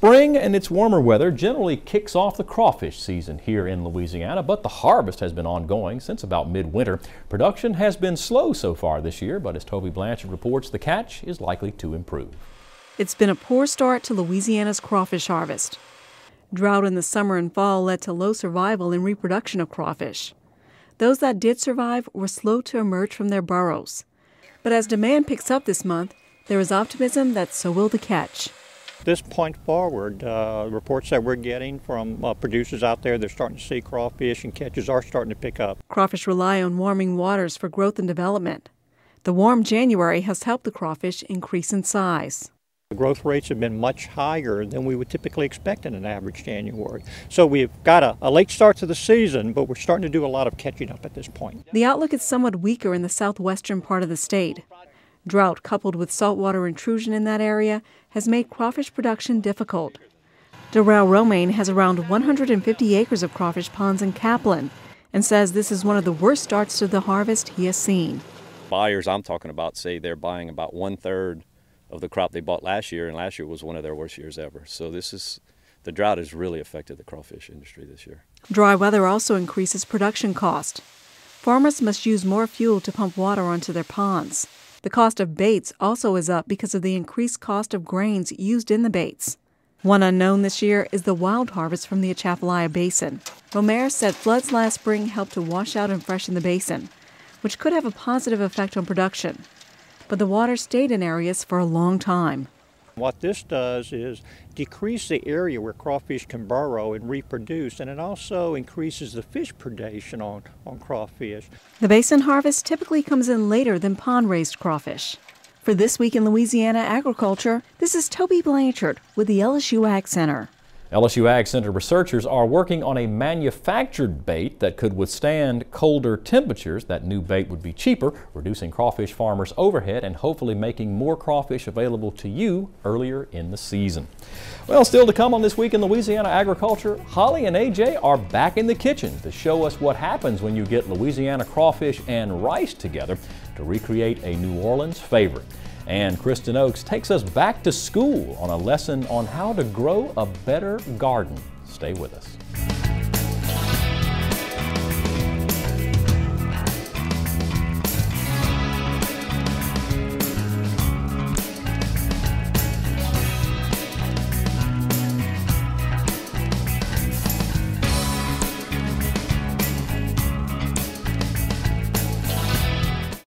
Spring and its warmer weather generally kicks off the crawfish season here in Louisiana, but the harvest has been ongoing since about midwinter. Production has been slow so far this year, but as Tobie Blanchard reports, the catch is likely to improve. It's been a poor start to Louisiana's crawfish harvest. Drought in the summer and fall led to low survival and reproduction of crawfish. Those that did survive were slow to emerge from their burrows. But as demand picks up this month, there is optimism that so will the catch. This point forward, reports that we're getting from producers out there, they're starting to see crawfish and catches are starting to pick up. Crawfish rely on warming waters for growth and development. The warm January has helped the crawfish increase in size. The growth rates have been much higher than we would typically expect in an average January. So we've got a late start to the season, but we're starting to do a lot of catching up at this point. The outlook is somewhat weaker in the southwestern part of the state. Drought coupled with saltwater intrusion in that area has made crawfish production difficult. Darrell Romaine has around 150 acres of crawfish ponds in Kaplan and says this is one of the worst starts to the harvest he has seen. Buyers I'm talking about say they're buying about 1/3 of the crop they bought last year, and last year was one of their worst years ever. So the drought has really affected the crawfish industry this year. Dry weather also increases production cost. Farmers must use more fuel to pump water onto their ponds. The cost of baits also is up because of the increased cost of grains used in the baits. One unknown this year is the wild harvest from the Atchafalaya Basin. Romer said floods last spring helped to wash out and freshen the basin, which could have a positive effect on production. But the water stayed in areas for a long time. What this does is decrease the area where crawfish can burrow and reproduce, and it also increases the fish predation on crawfish. The basin harvest typically comes in later than pond-raised crawfish. For This Week in Louisiana Agriculture, this is Tobie Blanchard with the LSU AgCenter. LSU AgCenter researchers are working on a manufactured bait that could withstand colder temperatures. That new bait would be cheaper, reducing crawfish farmers' overhead and hopefully making more crawfish available to you earlier in the season. Well, still to come on This Week in Louisiana Agriculture, Holly and AJ are back in the kitchen to show us what happens when you get Louisiana crawfish and rice together to recreate a New Orleans favorite. And Kristen Oakes takes us back to school on a lesson on how to grow a better garden. Stay with us.